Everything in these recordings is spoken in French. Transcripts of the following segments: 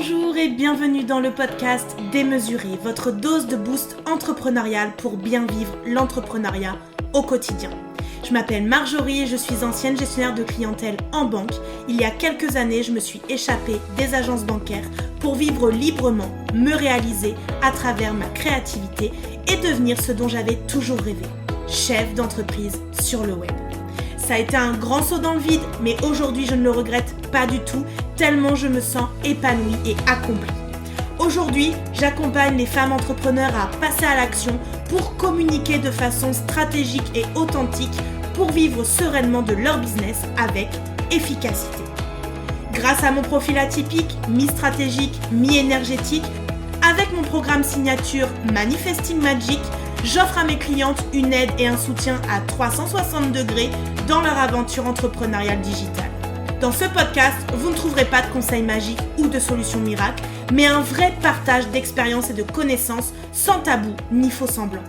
Bonjour et bienvenue dans le podcast Démesuré, votre dose de boost entrepreneurial pour bien vivre l'entrepreneuriat au quotidien. Je m'appelle Marjorie et je suis ancienne gestionnaire de clientèle en banque. Il y a quelques années, je me suis échappée des agences bancaires pour vivre librement, me réaliser à travers ma créativité et devenir ce dont j'avais toujours rêvé, chef d'entreprise sur le web. Ça a été un grand saut dans le vide, mais aujourd'hui je ne le regrette pas du tout, tellement je me sens épanouie et accomplie. Aujourd'hui, j'accompagne les femmes entrepreneurs à passer à l'action pour communiquer de façon stratégique et authentique pour vivre sereinement de leur business avec efficacité. Grâce à mon profil atypique, mi-stratégique, mi-énergétique, avec mon programme signature Manifesting Magic, j'offre à mes clientes une aide et un soutien à 360 degrés dans leur aventure entrepreneuriale digitale. Dans ce podcast, vous ne trouverez pas de conseils magiques ou de solutions miracles, mais un vrai partage d'expériences et de connaissances sans tabou ni faux semblants.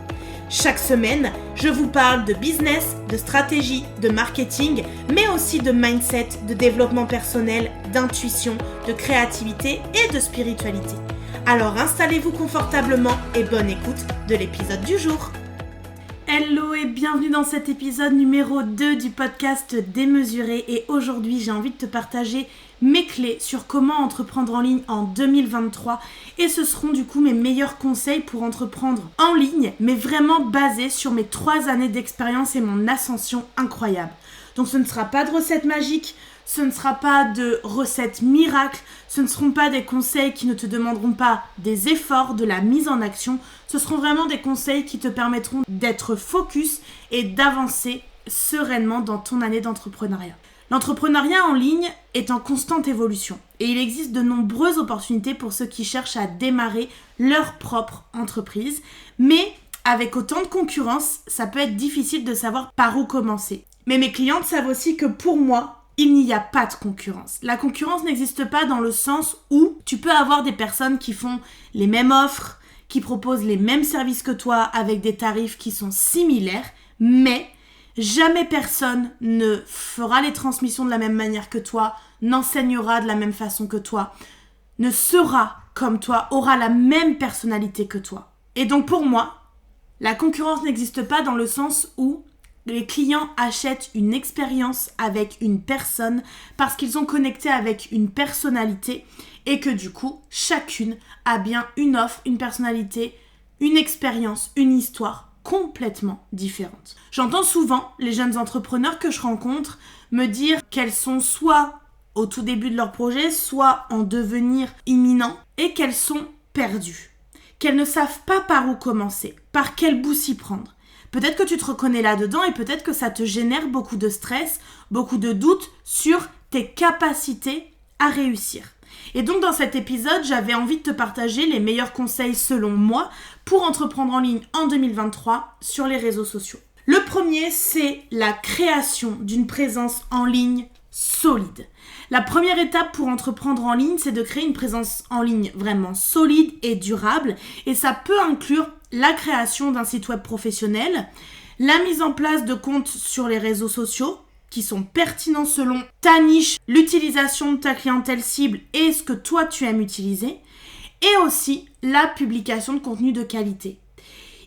Chaque semaine, je vous parle de business, de stratégie, de marketing, mais aussi de mindset, de développement personnel, d'intuition, de créativité et de spiritualité. Alors installez-vous confortablement et bonne écoute de l'épisode du jour. Hello et bienvenue dans cet épisode numéro 2 du podcast Démesuré. Et aujourd'hui, j'ai envie de te partager mes clés sur comment entreprendre en ligne en 2023. Et ce seront du coup mes meilleurs conseils pour entreprendre en ligne, mais vraiment basés sur mes 3 années d'expérience et mon ascension incroyable. Donc ce ne sera pas de recettes magiques, ce ne sera pas de recettes miracles, ce ne seront pas des conseils qui ne te demanderont pas des efforts, de la mise en action. Ce seront vraiment des conseils qui te permettront d'être focus et d'avancer sereinement dans ton année d'entrepreneuriat. L'entrepreneuriat en ligne est en constante évolution et il existe de nombreuses opportunités pour ceux qui cherchent à démarrer leur propre entreprise. Mais avec autant de concurrence, ça peut être difficile de savoir par où commencer. Mais mes clientes savent aussi que pour moi, il n'y a pas de concurrence. La concurrence n'existe pas dans le sens où tu peux avoir des personnes qui font les mêmes offres, qui proposent les mêmes services que toi avec des tarifs qui sont similaires, mais jamais personne ne fera les transmissions de la même manière que toi, n'enseignera de la même façon que toi, ne sera comme toi, aura la même personnalité que toi. Et donc pour moi, la concurrence n'existe pas dans le sens où les clients achètent une expérience avec une personne parce qu'ils sont connectés avec une personnalité et que du coup, chacune a bien une offre, une personnalité, une expérience, une histoire complètement différente. J'entends souvent les jeunes entrepreneurs que je rencontre me dire qu'elles sont soit au tout début de leur projet, soit en devenir imminent et qu'elles sont perdues, qu'elles ne savent pas par où commencer, par quel bout s'y prendre. Peut-être que tu te reconnais là-dedans et peut-être que ça te génère beaucoup de stress, beaucoup de doutes sur tes capacités à réussir. Et donc dans cet épisode, j'avais envie de te partager les meilleurs conseils selon moi pour entreprendre en ligne en 2023 sur les réseaux sociaux. Le premier, c'est la création d'une présence en ligne solide. La première étape pour entreprendre en ligne, c'est de créer une présence en ligne vraiment solide et durable. Et ça peut inclure la création d'un site web professionnel, la mise en place de comptes sur les réseaux sociaux qui sont pertinents selon ta niche, l'utilisation de ta clientèle cible et ce que toi tu aimes utiliser, et aussi la publication de contenu de qualité.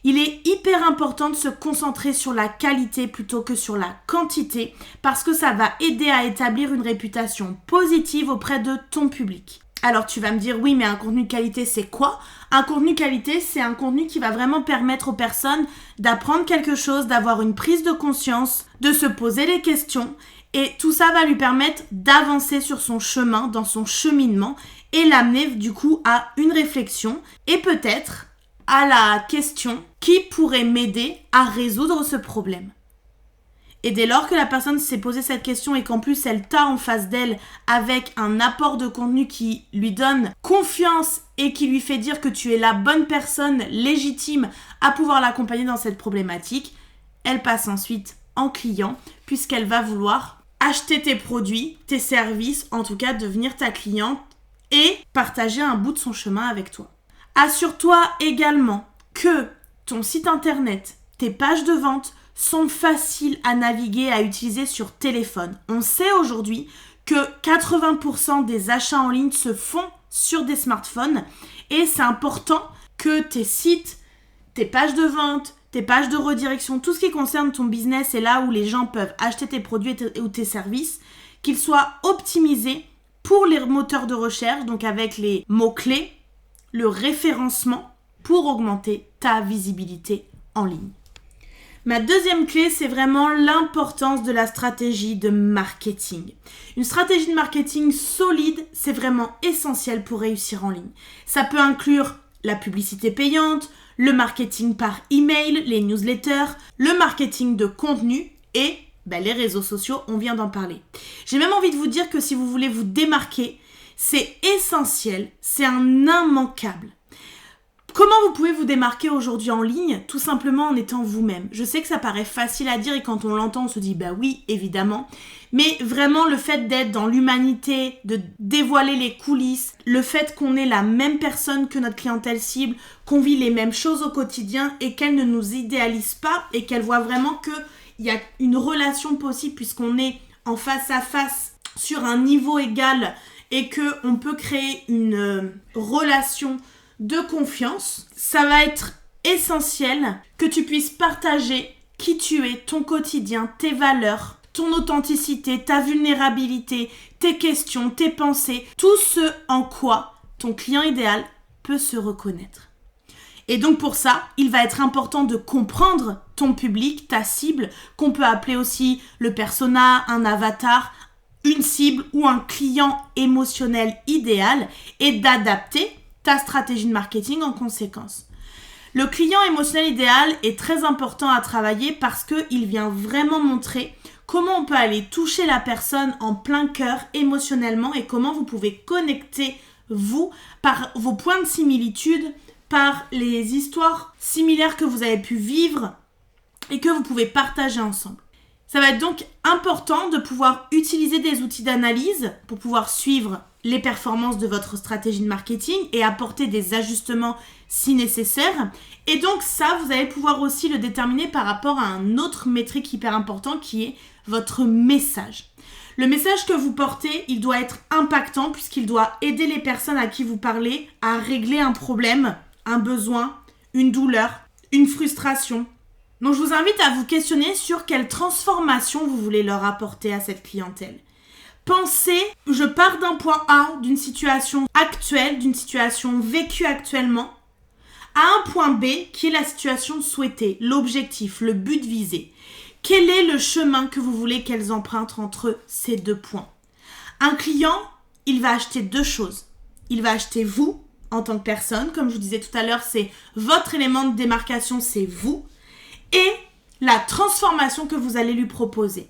Il est hyper important de se concentrer sur la qualité plutôt que sur la quantité parce que ça va aider à établir une réputation positive auprès de ton public. Alors tu vas me dire, oui, mais un contenu de qualité, c'est quoi ? Un contenu de qualité, c'est un contenu qui va vraiment permettre aux personnes d'apprendre quelque chose, d'avoir une prise de conscience, de se poser les questions et tout ça va lui permettre d'avancer sur son chemin, dans son cheminement et l'amener du coup à une réflexion et peut-être à la question qui pourrait m'aider à résoudre ce problème. Et dès lors que la personne s'est posé cette question et qu'en plus elle t'a en face d'elle avec un apport de contenu qui lui donne confiance et qui lui fait dire que tu es la bonne personne légitime à pouvoir l'accompagner dans cette problématique, elle passe ensuite en client puisqu'elle va vouloir acheter tes produits, tes services, en tout cas devenir ta cliente et partager un bout de son chemin avec toi. Assure-toi également que ton site internet, tes pages de vente sont faciles à naviguer, à utiliser sur téléphone. On sait aujourd'hui que 80% des achats en ligne se font sur des smartphones et c'est important que tes sites, tes pages de vente, tes pages de redirection, tout ce qui concerne ton business et là où les gens peuvent acheter tes produits ou tes services, qu'ils soient optimisés pour les moteurs de recherche, donc avec les mots-clés, le référencement pour augmenter ta visibilité en ligne. Ma deuxième clé, c'est vraiment l'importance de la stratégie de marketing. Une stratégie de marketing solide, c'est vraiment essentiel pour réussir en ligne. Ça peut inclure la publicité payante, le marketing par email, les newsletters, le marketing de contenu et les réseaux sociaux, on vient d'en parler. J'ai même envie de vous dire que si vous voulez vous démarquer, c'est essentiel, c'est un immanquable. Comment vous pouvez vous démarquer aujourd'hui en ligne? Tout simplement en étant vous-même. Je sais que ça paraît facile à dire et quand on l'entend, on se dit oui, évidemment. Mais vraiment, le fait d'être dans l'humanité, de dévoiler les coulisses, le fait qu'on est la même personne que notre clientèle cible, qu'on vit les mêmes choses au quotidien et qu'elle ne nous idéalise pas et qu'elle voit vraiment qu'il y a une relation possible puisqu'on est en face à face sur un niveau égal et qu'on peut créer une relation de confiance, ça va être essentiel que tu puisses partager qui tu es, ton quotidien, tes valeurs, ton authenticité, ta vulnérabilité, tes questions, tes pensées, tout ce en quoi ton client idéal peut se reconnaître. Et donc pour ça, il va être important de comprendre ton public, ta cible, qu'on peut appeler aussi le persona, un avatar, une cible ou un client émotionnel idéal et d'adapter ta stratégie de marketing en conséquence. Le client émotionnel idéal est très important à travailler parce qu'il vient vraiment montrer comment on peut aller toucher la personne en plein cœur émotionnellement et comment vous pouvez connecter vous par vos points de similitude, par les histoires similaires que vous avez pu vivre et que vous pouvez partager ensemble. Ça va être donc important de pouvoir utiliser des outils d'analyse pour pouvoir suivre les performances de votre stratégie de marketing et apporter des ajustements si nécessaire. Et donc ça, vous allez pouvoir aussi le déterminer par rapport à un autre métrique hyper important qui est votre message. Le message que vous portez, il doit être impactant puisqu'il doit aider les personnes à qui vous parlez à régler un problème, un besoin, une douleur, une frustration. Donc je vous invite à vous questionner sur quelle transformation vous voulez leur apporter à cette clientèle. Pensez, je pars d'un point A, d'une situation actuelle, d'une situation vécue actuellement, à un point B qui est la situation souhaitée, l'objectif, le but visé. Quel est le chemin que vous voulez qu'elles empruntent entre ces deux points? Un client, il va acheter deux choses. Il va acheter vous en tant que personne, comme je vous disais tout à l'heure, c'est votre élément de démarcation, c'est vous, et la transformation que vous allez lui proposer.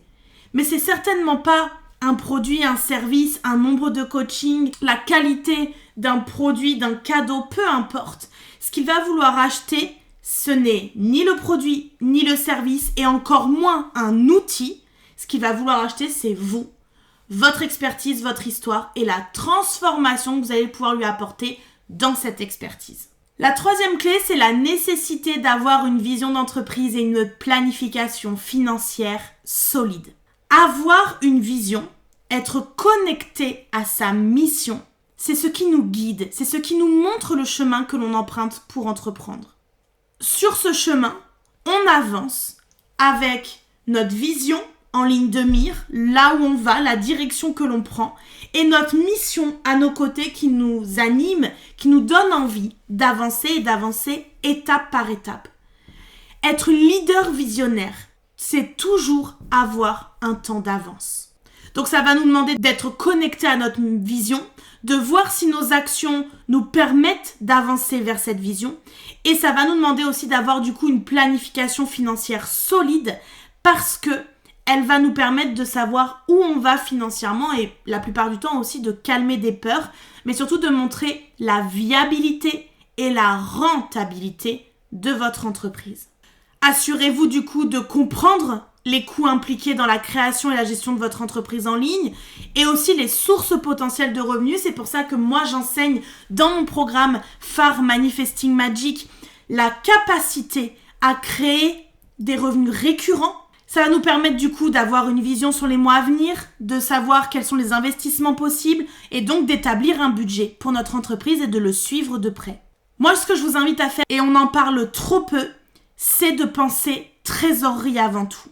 Mais c'est certainement pas un produit, un service, un nombre de coaching, la qualité d'un produit, d'un cadeau, peu importe. Ce qu'il va vouloir acheter, ce n'est ni le produit, ni le service, et encore moins un outil. Ce qu'il va vouloir acheter, c'est vous, votre expertise, votre histoire et la transformation que vous allez pouvoir lui apporter dans cette expertise. La troisième clé, c'est la nécessité d'avoir une vision d'entreprise et une planification financière solide. Avoir une vision, être connecté à sa mission, c'est ce qui nous guide, c'est ce qui nous montre le chemin que l'on emprunte pour entreprendre. Sur ce chemin, on avance avec notre vision en ligne de mire, là où on va, la direction que l'on prend, et notre mission à nos côtés qui nous anime, qui nous donne envie d'avancer et d'avancer étape par étape. Être leader visionnaire, c'est toujours avoir un temps d'avance. Donc ça va nous demander d'être connectés à notre vision, de voir si nos actions nous permettent d'avancer vers cette vision, et ça va nous demander aussi d'avoir du coup une planification financière solide parce que elle va nous permettre de savoir où on va financièrement et la plupart du temps aussi de calmer des peurs, mais surtout de montrer la viabilité et la rentabilité de votre entreprise. Assurez-vous du coup de comprendre les coûts impliqués dans la création et la gestion de votre entreprise en ligne et aussi les sources potentielles de revenus. C'est pour ça que moi j'enseigne dans mon programme phare Manifesting Magic la capacité à créer des revenus récurrents. Ça va nous permettre du coup d'avoir une vision sur les mois à venir, de savoir quels sont les investissements possibles et donc d'établir un budget pour notre entreprise et de le suivre de près. Moi, ce que je vous invite à faire, et on en parle trop peu, c'est de penser trésorerie avant tout.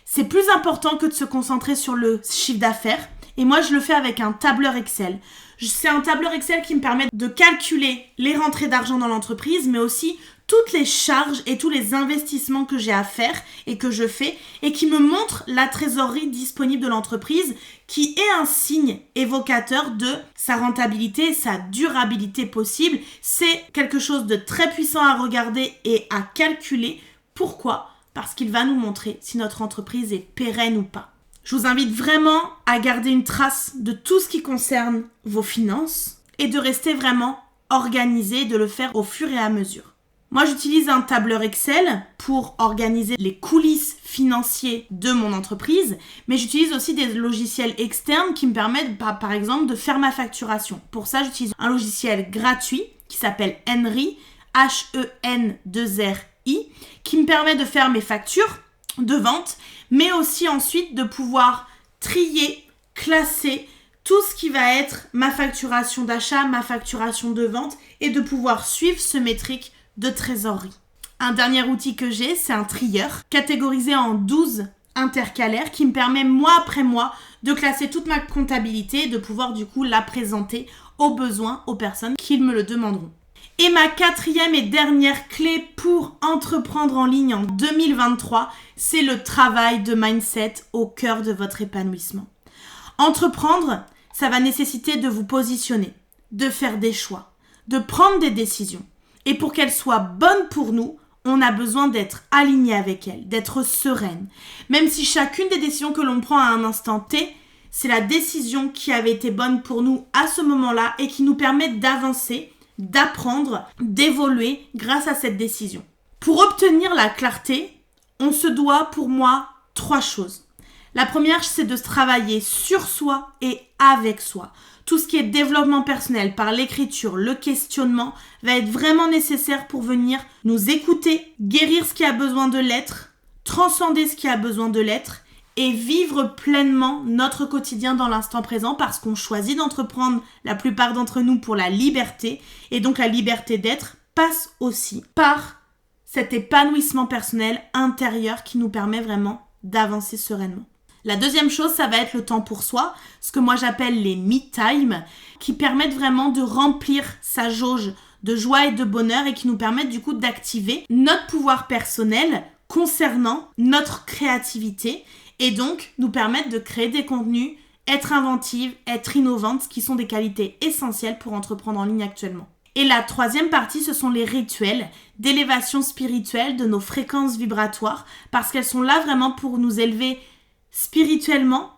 C'est plus important que de se concentrer sur le chiffre d'affaires. Et moi, je le fais avec un tableur Excel. C'est un tableur Excel qui me permet de calculer les rentrées d'argent dans l'entreprise, mais aussi toutes les charges et tous les investissements que j'ai à faire et que je fais et qui me montre la trésorerie disponible de l'entreprise qui est un signe évocateur de sa rentabilité et sa durabilité possible. C'est quelque chose de très puissant à regarder et à calculer. Pourquoi ? Parce qu'il va nous montrer si notre entreprise est pérenne ou pas. Je vous invite vraiment à garder une trace de tout ce qui concerne vos finances et de rester vraiment organisé, de le faire au fur et à mesure. Moi, j'utilise un tableur Excel pour organiser les coulisses financières de mon entreprise, mais j'utilise aussi des logiciels externes qui me permettent, par exemple, de faire ma facturation. Pour ça, j'utilise un logiciel gratuit qui s'appelle Henry, H-E-N-2-R-I, qui me permet de faire mes factures de vente, mais aussi ensuite de pouvoir trier, classer tout ce qui va être ma facturation d'achat, ma facturation de vente et de pouvoir suivre ce métrique de trésorerie. Un dernier outil que j'ai, c'est un trieur catégorisé en 12 intercalaires qui me permet mois après mois de classer toute ma comptabilité et de pouvoir du coup la présenter aux besoins aux personnes qui me le demanderont. Et ma quatrième et dernière clé pour entreprendre en ligne en 2023, c'est le travail de mindset au cœur de votre épanouissement. Entreprendre, ça va nécessiter de vous positionner, de faire des choix, de prendre des décisions. Et pour qu'elles soient bonnes pour nous, on a besoin d'être aligné avec elles, d'être sereine. Même si chacune des décisions que l'on prend à un instant T, c'est la décision qui avait été bonne pour nous à ce moment-là et qui nous permet d'avancer, d'apprendre, d'évoluer grâce à cette décision. Pour obtenir la clarté, on se doit pour moi 3 choses. La première, c'est de travailler sur soi et avec soi. Tout ce qui est développement personnel par l'écriture, le questionnement va être vraiment nécessaire pour venir nous écouter, guérir ce qui a besoin de l'être, transcender ce qui a besoin de l'être et vivre pleinement notre quotidien dans l'instant présent parce qu'on choisit d'entreprendre la plupart d'entre nous pour la liberté et donc la liberté d'être passe aussi par cet épanouissement personnel intérieur qui nous permet vraiment d'avancer sereinement. La deuxième chose, ça va être le temps pour soi, ce que moi j'appelle les me time, qui permettent vraiment de remplir sa jauge de joie et de bonheur et qui nous permettent du coup d'activer notre pouvoir personnel concernant notre créativité et donc nous permettre de créer des contenus, être inventive, être innovante, qui sont des qualités essentielles pour entreprendre en ligne actuellement. Et la troisième partie, ce sont les rituels d'élévation spirituelle de nos fréquences vibratoires parce qu'elles sont là vraiment pour nous élever spirituellement,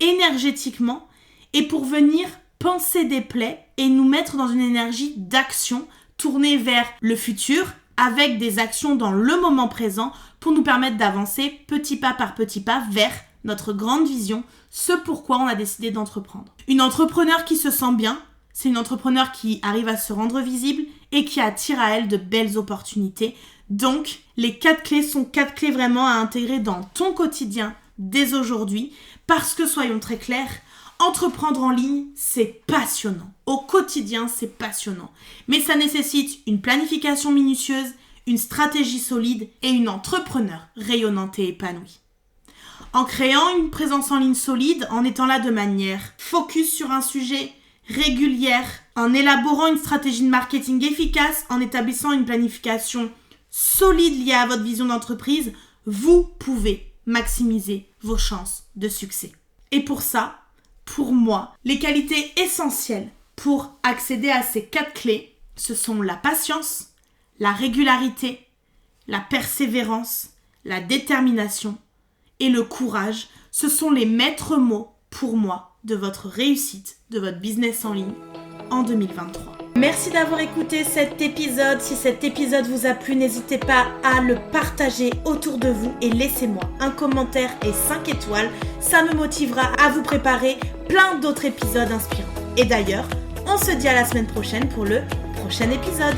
énergétiquement et pour venir penser des plaies et nous mettre dans une énergie d'action tournée vers le futur avec des actions dans le moment présent pour nous permettre d'avancer petit pas par petit pas vers notre grande vision, ce pourquoi on a décidé d'entreprendre. Une entrepreneur qui se sent bien, c'est une entrepreneur qui arrive à se rendre visible et qui attire à elle de belles opportunités. Donc, les 4 clés sont 4 clés vraiment à intégrer dans ton quotidien dès aujourd'hui, parce que soyons très clairs, entreprendre en ligne, c'est passionnant. Au quotidien, c'est passionnant. Mais ça nécessite une planification minutieuse, une stratégie solide et une entrepreneur rayonnante et épanouie. En créant une présence en ligne solide, en étant là de manière focus sur un sujet, régulière, en élaborant une stratégie de marketing efficace, en établissant une planification solide liée à votre vision d'entreprise, vous pouvez maximiser vos chances de succès. Et pour ça, pour moi, les qualités essentielles pour accéder à ces 4 clés, ce sont la patience, la régularité, la persévérance, la détermination et le courage. Ce sont les maîtres mots pour moi de votre réussite, de votre business en ligne en 2023. Merci d'avoir écouté cet épisode. Si cet épisode vous a plu, n'hésitez pas à le partager autour de vous et laissez-moi un commentaire et 5 étoiles. Ça me motivera à vous préparer plein d'autres épisodes inspirants. Et d'ailleurs, on se dit à la semaine prochaine pour le prochain épisode.